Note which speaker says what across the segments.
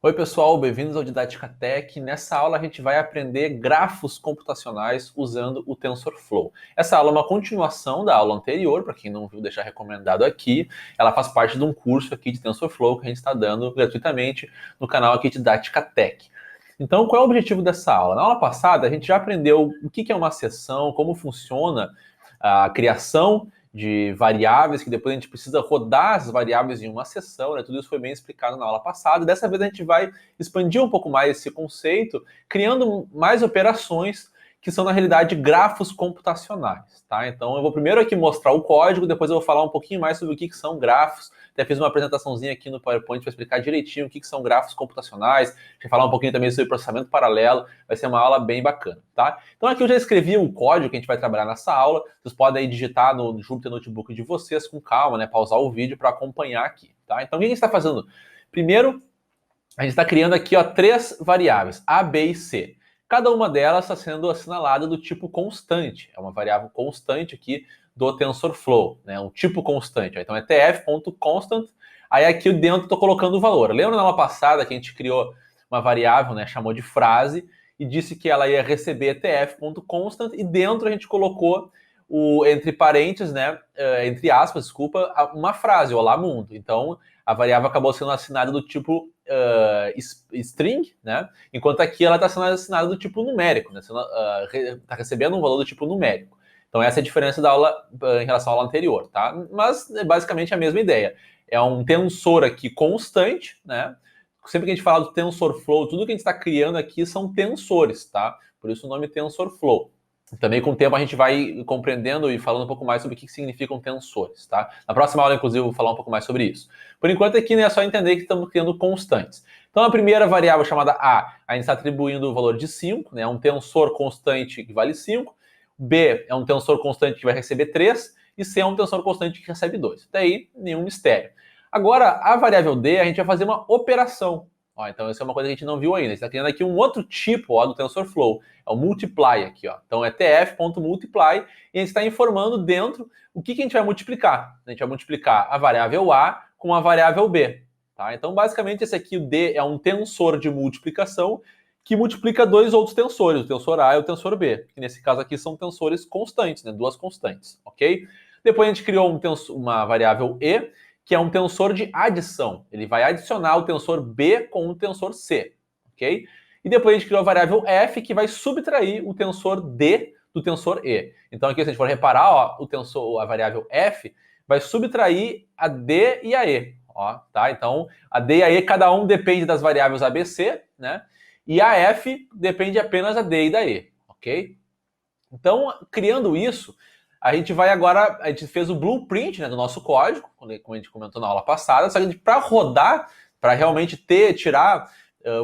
Speaker 1: Oi pessoal, bem-vindos ao Didática Tech. Nessa aula a gente vai aprender grafos computacionais usando o TensorFlow. Essa aula é uma continuação da aula anterior, para quem não viu, deixar recomendado aqui. Ela faz parte de um curso aqui de TensorFlow que a gente está dando gratuitamente no canal aqui Didática Tech. Então, qual é o objetivo dessa aula? Na aula passada a gente já aprendeu o que é uma seção, como funciona a criação de variáveis, que depois a gente precisa rodar as variáveis em uma seção, né? Tudo isso foi bem explicado na aula passada. E dessa vez a gente vai expandir um pouco mais esse conceito, criando mais operações que são, na realidade, grafos computacionais, tá? Então eu vou primeiro aqui mostrar o código, depois eu vou falar um pouquinho mais sobre o que são grafos. Até fiz uma apresentaçãozinha aqui no PowerPoint para explicar direitinho o que são grafos computacionais. Deixa eu falar um pouquinho também sobre processamento paralelo. Vai ser uma aula bem bacana, tá? Então aqui eu já escrevi o código que a gente vai trabalhar nessa aula. Vocês podem aí digitar no Jupyter Notebook de vocês com calma, né? Pausar o vídeo para acompanhar aqui, tá? Então o que a gente está fazendo? Primeiro, a gente está criando aqui, ó, 3 variáveis, A, B e C. Cada uma delas está sendo assinalada do tipo constante. É uma variável constante aqui do TensorFlow, né? Um tipo constante. Então é tf.constant. Aí aqui dentro estou colocando o valor. Lembra na aula passada que a gente criou uma variável, né? Chamou de frase e disse que ela ia receber tf.constant e dentro a gente colocou entre parênteses, né? Entre aspas, desculpa, uma frase, olá mundo. Então a variável acabou sendo assinada do tipo string, né? Enquanto aqui ela está sendo assinada do tipo numérico, né? Está recebendo um valor do tipo numérico. Então essa é a diferença da aula em relação à aula anterior, tá? Mas é basicamente a mesma ideia. É um tensor aqui constante, né? Sempre que a gente fala do TensorFlow, tudo que a gente está criando aqui são tensores, tá? Por isso o nome TensorFlow. Também com o tempo a gente vai compreendendo e falando um pouco mais sobre o que significam tensores, tá? Na próxima aula, inclusive, eu vou falar um pouco mais sobre isso. Por enquanto aqui, né, é só entender que estamos criando constantes. Então a primeira variável chamada A gente está atribuindo o valor de 5, né? Um tensor constante que vale 5. B é um tensor constante que vai receber 3. E C é um tensor constante que recebe 2. Até aí, nenhum mistério. Agora, a variável D, a gente vai fazer uma operação. Ó, então, essa é uma coisa que a gente não viu ainda. A gente está criando aqui um outro tipo, ó, do TensorFlow. É o multiply aqui, ó. Então é tf.multiply e a gente está informando dentro o que a gente vai multiplicar. A gente vai multiplicar a variável A com a variável B. Tá? Então, basicamente, esse aqui, o D, é um tensor de multiplicação que multiplica dois outros tensores, o tensor A e o tensor B, que nesse caso aqui são tensores constantes, né? Duas constantes, ok? Depois a gente criou uma variável E, que é um tensor de adição. Ele vai adicionar o tensor B com o tensor C, ok? E depois a gente criou a variável F, que vai subtrair o tensor D do tensor E. Então aqui, se a gente for reparar, ó, a variável F vai subtrair a D e a E. Ó, tá? Então, a D e a E, cada um depende das variáveis A, B, C, né? E a F depende apenas da D e da E, ok? Então, criando isso, a gente vai agora, a gente fez o blueprint, né, do nosso código, como a gente comentou na aula passada, só que para rodar, para realmente tirar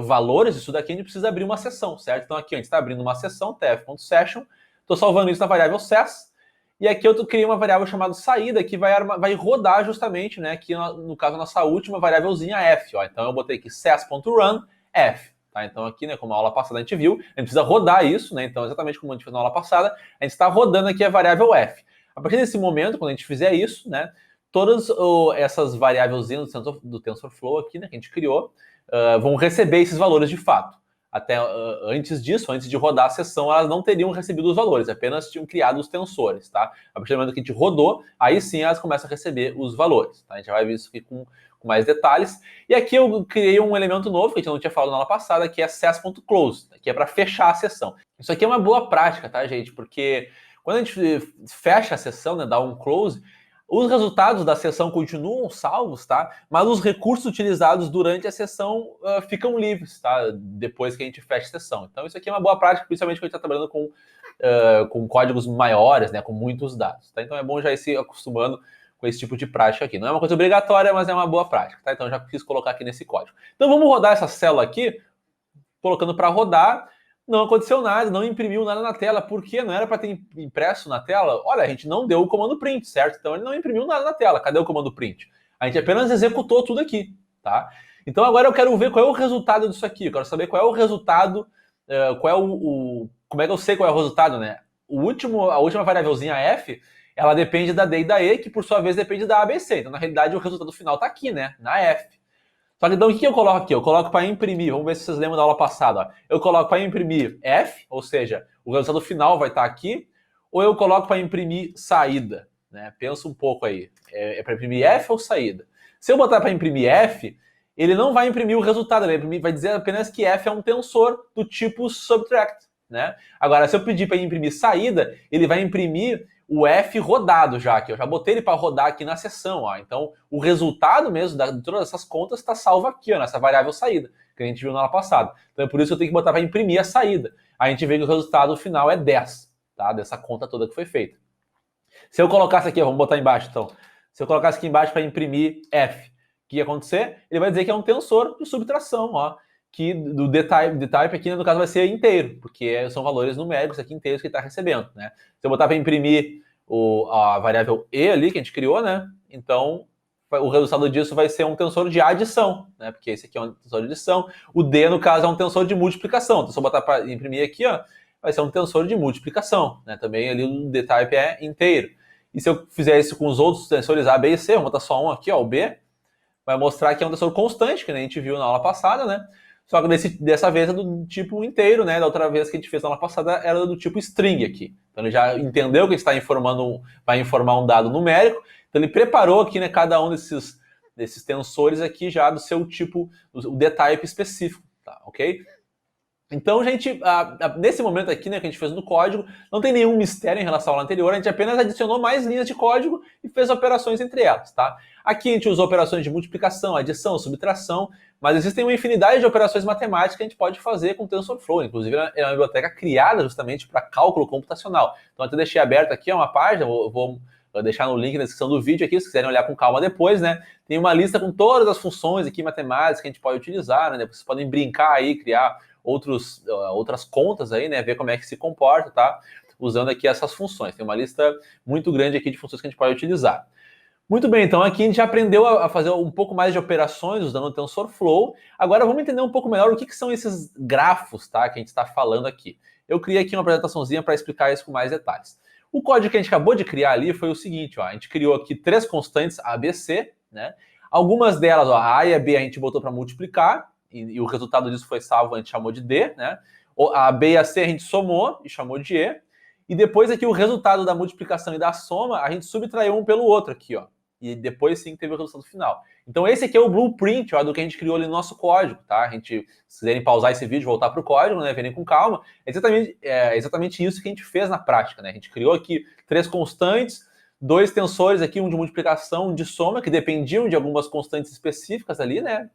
Speaker 1: valores disso daqui, a gente precisa abrir uma sessão, certo? Então aqui a gente está abrindo uma sessão, tf.session, estou salvando isso na variável sess, e aqui eu criei uma variável chamada saída, que vai rodar justamente, né, aqui no caso a nossa última variávelzinha f, ó. Então eu botei aqui sess.run f. Tá, então aqui, né, como a aula passada a gente viu, a gente precisa rodar isso, né? Então, exatamente como a gente fez na aula passada, a gente está rodando aqui a variável f. A partir desse momento, quando a gente fizer isso, né, todas essas variáveis do TensorFlow aqui, né, que a gente criou, vão receber esses valores de fato. Até antes disso, antes de rodar a sessão, elas não teriam recebido os valores, apenas tinham criado os tensores, tá? A partir do momento que a gente rodou, aí sim elas começam a receber os valores, tá? A gente já vai ver isso aqui com mais detalhes. E aqui eu criei um elemento novo que a gente não tinha falado na aula passada, que é sess.close, que é para fechar a sessão. Isso aqui é uma boa prática, tá, gente? Porque quando a gente fecha a sessão, né, dá um close, os resultados da sessão continuam salvos, tá? Mas os recursos utilizados durante a sessão ficam livres, tá? Depois que a gente fecha a sessão. Então isso aqui é uma boa prática, principalmente quando a gente está trabalhando com códigos maiores, né? Com muitos dados, tá? Então é bom já ir se acostumando com esse tipo de prática aqui. Não é uma coisa obrigatória, mas é uma boa prática, tá? Então já quis colocar aqui nesse código. Então vamos rodar essa célula aqui, colocando para rodar. Não aconteceu nada, não imprimiu nada na tela. Por quê? Não era para ter impresso na tela? Olha, a gente não deu o comando print, certo? Então ele não imprimiu nada na tela. Cadê o comando print? A gente apenas executou tudo aqui, tá? Então agora eu quero ver qual é o resultado disso aqui. Eu quero saber qual é o resultado, como é que eu sei qual é o resultado, né? A última variávelzinha f, ela depende da D e da E, que por sua vez depende da ABC. Então, na realidade, o resultado final está aqui, né? Na F. Só que então o que eu coloco aqui? Eu coloco para imprimir, vamos ver se vocês lembram da aula passada. Ó. Eu coloco para imprimir F, ou seja, o resultado final vai estar aqui, ou eu coloco para imprimir saída. Né? Pensa um pouco aí. É para imprimir F ou saída? Se eu botar para imprimir F, ele não vai imprimir o resultado, ele vai dizer apenas que F é um tensor do tipo subtract. Né? Agora, se eu pedir para imprimir saída, ele vai imprimir o F rodado já aqui. Eu já botei ele para rodar aqui na seção. Ó. Então, o resultado mesmo de todas essas contas está salvo aqui, ó, nessa variável saída, que a gente viu na aula passada. Então, é por isso que eu tenho que botar para imprimir a saída. A gente vê que o resultado final é 10, tá? Dessa conta toda que foi feita. Se eu colocasse aqui, ó, vamos botar embaixo então. Se eu colocasse aqui embaixo para imprimir F, o que ia acontecer? Ele vai dizer que é um tensor de subtração, ó, que do dtype aqui, no caso, vai ser inteiro, porque são valores numéricos aqui inteiros que ele está recebendo, né? Se eu botar para imprimir a variável e ali que a gente criou, né? Então, o resultado disso vai ser um tensor de adição, né? Porque esse aqui é um tensor de adição. O D, no caso, é um tensor de multiplicação. Então, se eu botar para imprimir aqui, ó, vai ser um tensor de multiplicação, né? Também ali o dtype é inteiro. E se eu fizer isso com os outros tensores A, B e C, vou botar só um aqui, ó, o B, vai mostrar que é um tensor constante, que a gente viu na aula passada, né? Só que dessa vez é do tipo inteiro, né? Da outra vez que a gente fez na aula passada era do tipo string aqui. Então ele já entendeu que está vai informar um dado numérico. Então ele preparou aqui, né, cada um desses tensores aqui já do seu tipo, o dtype específico, tá? Ok? Então, gente, nesse momento aqui, né, que a gente fez no código, não tem nenhum mistério em relação ao anterior, a gente apenas adicionou mais linhas de código e fez operações entre elas, tá? Aqui a gente usou operações de multiplicação, adição, subtração, mas existem uma infinidade de operações matemáticas que a gente pode fazer com TensorFlow, inclusive é uma biblioteca criada justamente para cálculo computacional. Então, até deixei aberto aqui uma página, vou deixar no link na descrição do vídeo aqui, se quiserem olhar com calma depois, né? Tem uma lista com todas as funções aqui matemáticas que a gente pode utilizar, né? Vocês podem brincar aí, criar outras contas aí, né? Ver como é que se comporta, tá? Usando aqui essas funções. Tem uma lista muito grande aqui de funções que a gente pode utilizar. Muito bem, então aqui a gente já aprendeu a fazer um pouco mais de operações usando o TensorFlow. Agora vamos entender um pouco melhor o que são esses grafos, tá? Que a gente está falando aqui. Eu criei aqui uma apresentaçãozinha para explicar isso com mais detalhes. O código que a gente acabou de criar ali foi o seguinte, ó. A gente criou aqui 3 constantes A, B, C, né? Algumas delas, ó, a A e a B a gente botou para multiplicar, e o resultado disso foi salvo, a gente chamou de D, né? A B e a C a gente somou e chamou de E. E depois aqui o resultado da multiplicação e da soma, a gente subtraiu um pelo outro aqui, ó. E depois sim teve o resultado final. Então esse aqui é o blueprint, ó, do que a gente criou ali no nosso código, tá? A gente, se quiserem pausar esse vídeo, voltar para o código, né? Verem com calma. É exatamente isso que a gente fez na prática, né? A gente criou aqui 3 constantes, 2 tensores aqui, um de multiplicação, um de soma, que dependiam de algumas constantes específicas ali, né?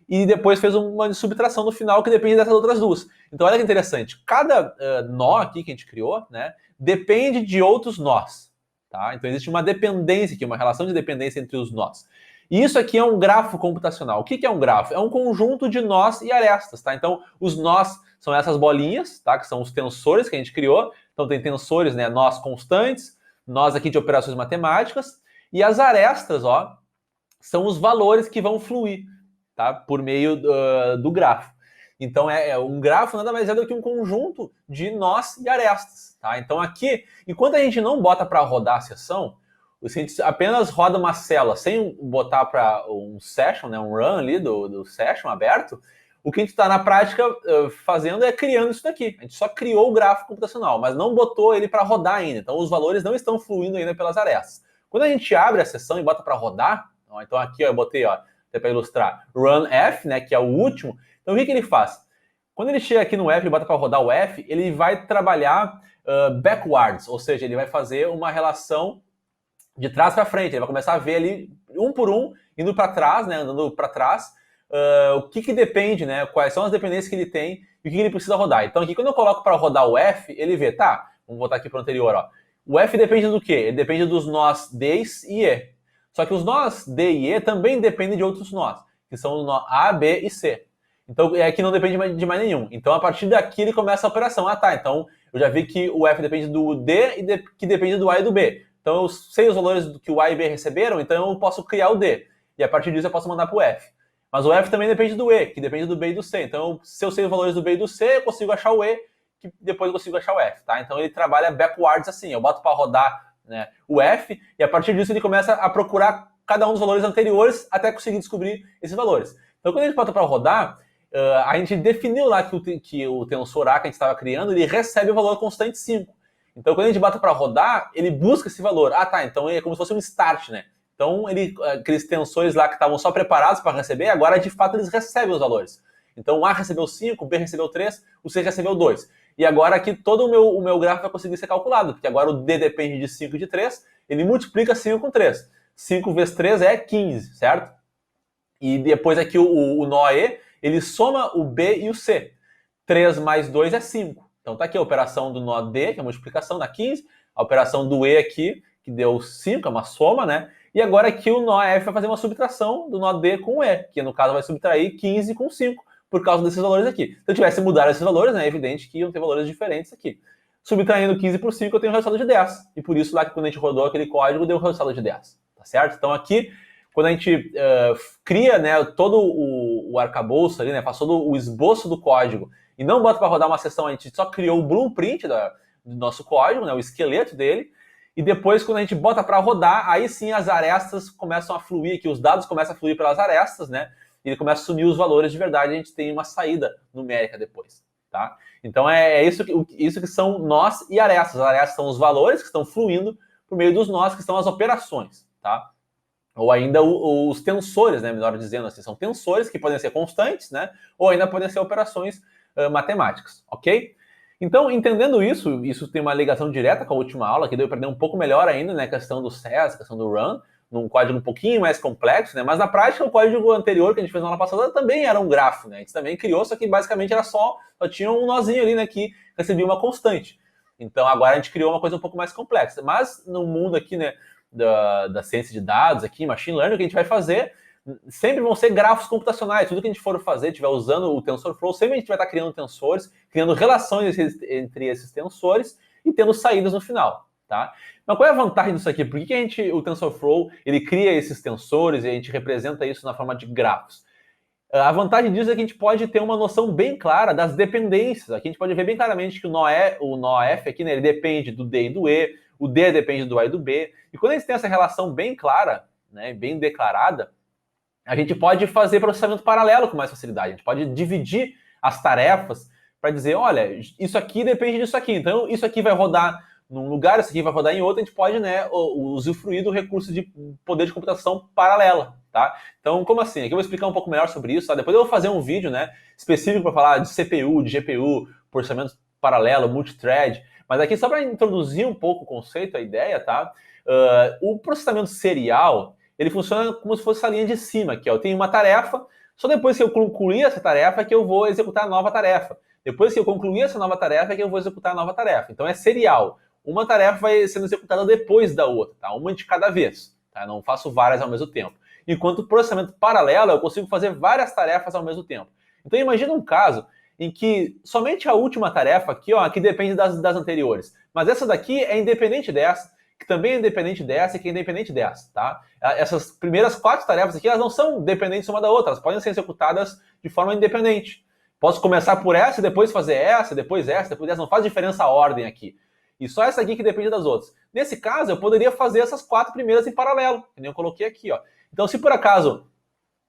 Speaker 1: E depois fez uma subtração no final que depende dessas outras duas. Então olha que interessante, cada nó aqui que a gente criou, né, depende de outros nós. Tá? Então existe uma dependência aqui, uma relação de dependência entre os nós. E isso aqui é um grafo computacional. O que é um grafo? É um conjunto de nós e arestas. Tá? Então os nós são essas bolinhas, tá? Que são os tensores que a gente criou. Então tem tensores, né, nós constantes, nós aqui de operações matemáticas, e as arestas, ó, são os valores que vão fluir, tá? Por meio do grafo. Então, um grafo nada mais é do que um conjunto de nós e arestas. Tá? Então, aqui, enquanto a gente não bota para rodar a sessão, se a gente apenas roda uma célula sem botar para um session, né, um run ali do session aberto, o que a gente está na prática fazendo é criando isso daqui. A gente só criou o gráfico computacional, mas não botou ele para rodar ainda. Então, os valores não estão fluindo ainda pelas arestas. Quando a gente abre a sessão e bota para rodar, ó, então aqui ó, eu botei, ó, até para ilustrar, run F, né, que é o último. Então, o que ele faz? Quando ele chega aqui no F e bota para rodar o F, ele vai trabalhar backwards, ou seja, ele vai fazer uma relação de trás para frente. Ele vai começar a ver ali, um por um, indo para trás, né, andando para trás, o que depende, né, quais são as dependências que ele tem e o que ele precisa rodar. Então, aqui, quando eu coloco para rodar o F, ele vê, tá, vamos voltar aqui para o anterior, ó. O F depende do quê? Ele depende dos nós D e E. Só que os nós D e E também dependem de outros nós, que são os nós A, B e C. Então, aqui não depende de mais nenhum. Então, a partir daqui, ele começa a operação. Ah, tá, então eu já vi que o F depende do D e que depende do A e do B. Então, eu sei os valores que o A e B receberam, então eu posso criar o D. E a partir disso, eu posso mandar para o F. Mas o F também depende do E, que depende do B e do C. Então, se eu sei os valores do B e do C, eu consigo achar o E, que depois eu consigo achar o F. Tá? Então, ele trabalha backwards assim. Eu boto para rodar, né, o F, e a partir disso, ele começa a procurar cada um dos valores anteriores até conseguir descobrir esses valores. Então, quando a gente bota para rodar, a gente definiu lá que o tensor A que a gente estava criando, ele recebe o valor constante 5. Então, quando a gente bota para rodar, ele busca esse valor. Ah, tá, então é como se fosse um start, né? Então, aqueles tensores lá que estavam só preparados para receber, agora de fato eles recebem os valores. Então, o A recebeu 5, o B recebeu 3, o C recebeu 2. E agora aqui todo o meu gráfico vai conseguir ser calculado, porque agora o D depende de 5 e de 3, ele multiplica 5 com 3. 5 vezes 3 é 15, certo? E depois aqui o nó E, ele soma o B e o C. 3 mais 2 é 5. Então tá aqui a operação do nó D, que é a multiplicação, dá 15. A operação do E aqui, que deu 5, é uma soma, né? E agora aqui o nó F vai fazer uma subtração do nó D com o E, que no caso vai subtrair 15 com 5, por causa desses valores aqui. Se eu tivesse mudado esses valores, né, é evidente que iam ter valores diferentes aqui. Subtraindo 15 por 5, eu tenho um resultado de 10. E por isso lá que quando a gente rodou aquele código, deu um resultado de 10. Tá certo? Então aqui, quando a gente cria, né, todo o arcabouço ali, né, faz todo o esboço do código, e não bota para rodar uma sessão, a gente só criou o blueprint do nosso código, né, o esqueleto dele, e depois quando a gente bota para rodar, aí sim as arestas começam a fluir, aqui os dados começam a fluir pelas arestas, né, e ele começa a sumir os valores de verdade, a gente tem uma saída numérica depois, tá? Então é isso que são nós e arestas. As arestas são os valores que estão fluindo por meio dos nós, que são as operações, tá? Ou ainda os tensores, né? Melhor dizendo assim, são tensores que podem ser constantes, né? Ou ainda podem ser operações matemáticas, ok? Então, entendendo isso tem uma ligação direta com a última aula, que deu para aprender um pouco melhor ainda, né? A questão do SES, a questão do run, num código um pouquinho mais complexo, né? Mas na prática, o código anterior que a gente fez na aula passada também era um grafo, né? A gente também criou, só que basicamente era só tinha um nozinho ali, né? Que recebia uma constante. Então, agora a gente criou uma coisa um pouco mais complexa. Mas no mundo aqui, né? Da ciência de dados aqui, machine learning, o que a gente vai fazer sempre vão ser grafos computacionais. Tudo que a gente for fazer, estiver usando o TensorFlow, sempre a gente vai estar criando tensores, criando relações entre esses tensores e tendo saídas no final, tá? Mas qual é a vantagem disso aqui? Por que o TensorFlow ele cria esses tensores e a gente representa isso na forma de grafos? A vantagem disso é que a gente pode ter uma noção bem clara das dependências. Aqui a gente pode ver bem claramente que o nó F aqui, né, ele depende do D e do E, o D depende do A e do B. E quando a gente tem essa relação bem clara, né, bem declarada, a gente pode fazer processamento paralelo com mais facilidade. A gente pode dividir as tarefas para dizer, olha, isso aqui depende disso aqui. Então, isso aqui vai rodar num lugar, isso aqui vai rodar em outro. A gente pode, né, usufruir do recurso de poder de computação paralela, tá? Então, como assim? Aqui eu vou explicar um pouco melhor sobre isso, tá? Depois eu vou fazer um vídeo, né, específico para falar de CPU, de GPU, processamento paralelo, multithread. Mas aqui, só para introduzir um pouco o conceito, a ideia, tá? O processamento serial, ele funciona como se fosse essa linha de cima aqui, ó. Eu tenho uma tarefa, só depois que eu concluir essa tarefa é que eu vou executar a nova tarefa. Depois que eu concluir essa nova tarefa é que eu vou executar a nova tarefa. Então é serial. Uma tarefa vai sendo executada depois da outra, tá? Uma de cada vez, tá? Eu não faço várias ao mesmo tempo. Enquanto o processamento paralelo, eu consigo fazer várias tarefas ao mesmo tempo. Então imagina um caso em que somente a última tarefa aqui, ó, que depende das anteriores. Mas essa daqui é independente dessa, que também é independente dessa e que é independente dessa, tá? Essas primeiras 4 tarefas aqui, elas não são dependentes uma da outra, elas podem ser executadas de forma independente. Posso começar por essa, depois fazer essa, depois essa, depois essa, não faz diferença a ordem aqui. E só essa aqui que depende das outras. Nesse caso, eu poderia fazer essas 4 primeiras em paralelo, que nem eu coloquei aqui, ó. Então, se por acaso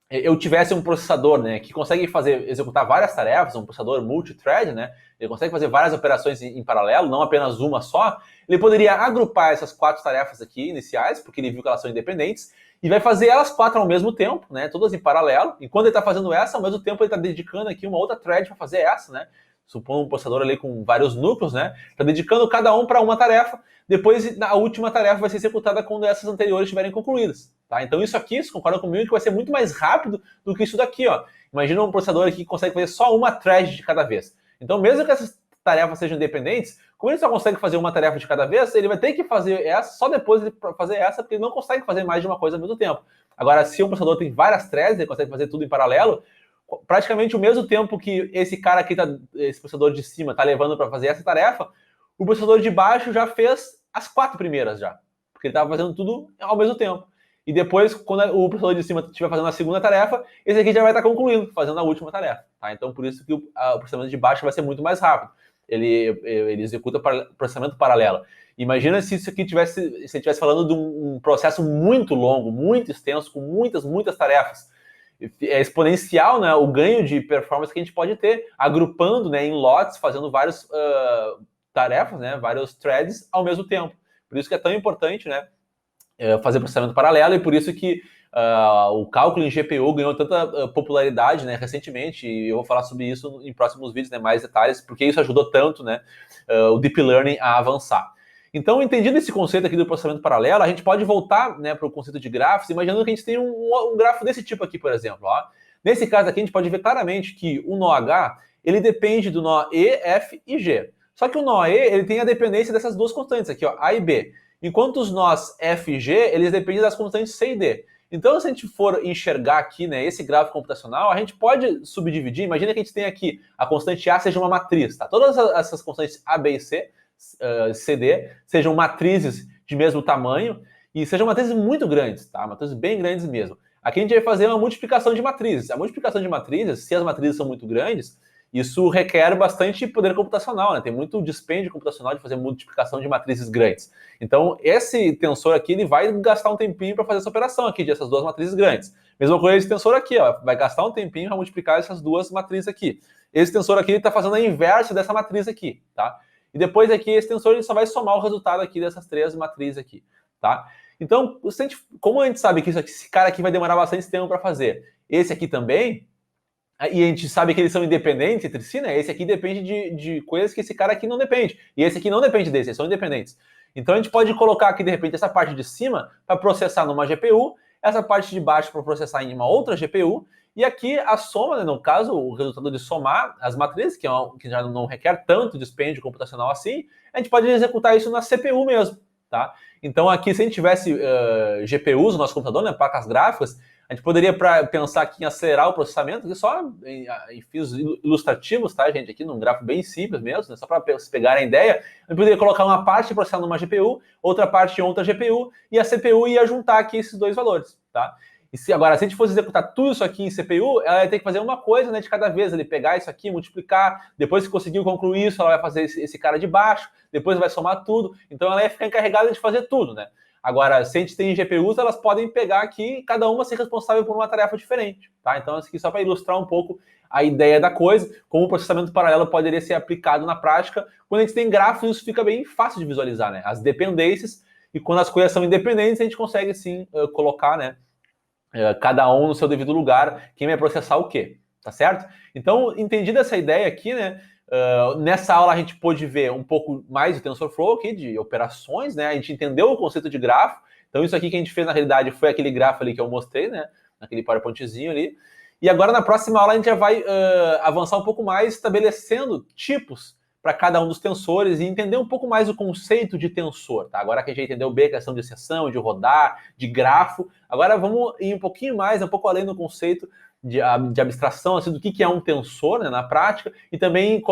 Speaker 1: eu tivesse um processador, né, que consegue executar várias tarefas, um processador multithread, né, ele consegue fazer várias operações em paralelo, não apenas uma só, ele poderia agrupar essas 4 tarefas aqui iniciais, porque ele viu que elas são independentes, e vai fazer elas 4 ao mesmo tempo, né, todas em paralelo, e quando ele está fazendo essa, ao mesmo tempo ele está dedicando aqui uma outra thread para fazer essa, né, supondo um processador ali com vários núcleos, né, está dedicando cada um para uma tarefa, depois a última tarefa vai ser executada quando essas anteriores estiverem concluídas. Tá? Então isso aqui, vocês concordam comigo, que vai ser muito mais rápido do que isso daqui, ó. Imagina um processador aqui que consegue fazer só uma thread de cada vez. Então mesmo que essas tarefas sejam independentes, como ele só consegue fazer uma tarefa de cada vez, ele vai ter que fazer essa, só depois de fazer essa, porque ele não consegue fazer mais de uma coisa ao mesmo tempo. Agora, se um processador tem várias threads, ele consegue fazer tudo em paralelo, praticamente o mesmo tempo que esse cara aqui, esse processador de cima, está levando para fazer essa tarefa, o processador de baixo já fez as 4 primeiras já, porque ele estava fazendo tudo ao mesmo tempo. E depois, quando o processador de cima estiver fazendo a segunda tarefa, esse aqui já vai estar concluindo, fazendo a última tarefa. Tá? Então, por isso que o processamento de baixo vai ser muito mais rápido. Ele executa processamento paralelo. Imagina se isso aqui se estivesse falando de um processo muito longo, muito extenso, com muitas tarefas. é exponencial, né, o ganho de performance que a gente pode ter, agrupando, né, em lotes, fazendo várias tarefas, né, vários threads ao mesmo tempo. Por isso que é tão importante, né, fazer processamento paralelo, e por isso que o cálculo em GPU ganhou tanta popularidade, né, recentemente, e eu vou falar sobre isso em próximos vídeos, né, mais detalhes, porque isso ajudou tanto, né, o Deep Learning a avançar. Então, entendido esse conceito aqui do processamento paralelo, a gente pode voltar, né, para o conceito de grafos, imaginando que a gente tem um grafo desse tipo aqui, por exemplo. Ó. Nesse caso aqui, a gente pode ver claramente que o nó H, ele depende do nó E, F e G. Só que o nó E, ele tem a dependência dessas duas constantes aqui, ó, A e B. Enquanto os nós F e G, eles dependem das constantes C e D. Então, se a gente for enxergar aqui, né, esse gráfico computacional, a gente pode subdividir. Imagina que a gente tem aqui a constante A seja uma matriz, tá? Todas essas constantes A, B e C, CD, sejam matrizes de mesmo tamanho e sejam matrizes muito grandes, tá? Matrizes bem grandes mesmo. Aqui a gente vai fazer uma multiplicação de matrizes. A multiplicação de matrizes, se as matrizes são muito grandes, isso requer bastante poder computacional, né? Tem muito dispêndio computacional de fazer multiplicação de matrizes grandes. Então, esse tensor aqui, ele vai gastar um tempinho para fazer essa operação aqui, de essas duas matrizes grandes. Mesma coisa esse tensor aqui, ó, vai gastar um tempinho para multiplicar essas duas matrizes aqui. Esse tensor aqui está fazendo a inversa dessa matriz aqui, tá? E depois aqui, esse tensor ele só vai somar o resultado aqui dessas três matrizes aqui, tá? Então, como a gente sabe que esse cara aqui vai demorar bastante tempo para fazer, esse aqui também, e a gente sabe que eles são independentes entre si, né? Esse aqui depende de coisas que esse cara aqui não depende. E esse aqui não depende desse, eles são independentes. Então a gente pode colocar aqui, de repente, essa parte de cima para processar numa GPU, essa parte de baixo para processar em uma outra GPU, e aqui a soma, né, no caso, o resultado de somar as matrizes, que já não requer tanto dispêndio computacional assim, a gente pode executar isso na CPU mesmo, tá? Então aqui, se a gente tivesse GPUs no nosso computador, né, placas gráficas, a gente poderia pensar aqui em acelerar o processamento, aqui só em fios ilustrativos, tá, gente? Aqui num gráfico bem simples mesmo, né? Só para vocês pegarem a ideia. A gente poderia colocar uma parte processando numa GPU, outra parte em outra GPU, e a CPU ia juntar aqui esses dois valores, tá? E agora, se a gente fosse executar tudo isso aqui em CPU, ela ia ter que fazer uma coisa, né, de cada vez, ele pegar isso aqui, multiplicar, depois que conseguiu concluir isso, ela vai fazer esse cara de baixo, depois vai somar tudo, então ela ia ficar encarregada de fazer tudo, né? Agora, se a gente tem GPUs, elas podem pegar aqui, cada uma ser responsável por uma tarefa diferente, tá? Então, isso aqui só para ilustrar um pouco a ideia da coisa, como o processamento paralelo poderia ser aplicado na prática. Quando a gente tem gráficos, isso fica bem fácil de visualizar, né? As dependências, e quando as coisas são independentes, a gente consegue, sim, colocar, né, cada um no seu devido lugar, quem vai processar o quê, tá certo? Então, entendida essa ideia aqui, né, nessa aula a gente pôde ver um pouco mais de TensorFlow aqui, de operações, né? A gente entendeu o conceito de grafo. Então isso aqui que a gente fez na realidade foi aquele grafo ali que eu mostrei, né? Naquele PowerPointzinho ali. E agora na próxima aula a gente já vai avançar um pouco mais, estabelecendo tipos para cada um dos tensores e entender um pouco mais o conceito de tensor, tá? Agora que a gente já entendeu bem a questão de seção, de rodar, de grafo, agora vamos ir um pouquinho mais, um pouco além do conceito de abstração, assim, do que é um tensor, né, na prática, e também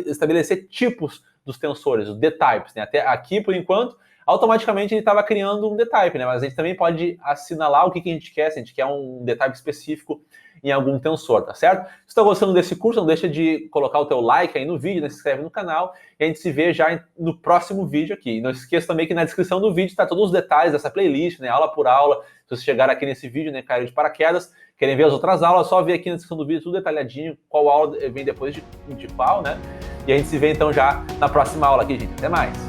Speaker 1: estabelecer tipos dos tensores, os D-types, né? Até aqui, por enquanto, automaticamente ele estava criando um D-type, né? Mas a gente também pode assinalar o que a gente quer, se a gente quer um D-type específico em algum tensor, tá certo? Se está gostando desse curso, não deixa de colocar o teu like aí no vídeo, né? Se inscreve no canal, e a gente se vê já no próximo vídeo aqui. E não se esqueça também que na descrição do vídeo está todos os detalhes dessa playlist, né? Aula por aula. Se você chegar aqui nesse vídeo, né, caiu de paraquedas, querem ver as outras aulas, só ver aqui na descrição do vídeo tudo detalhadinho, qual aula vem depois de qual, né? E a gente se vê então já na próxima aula aqui, gente. Até mais!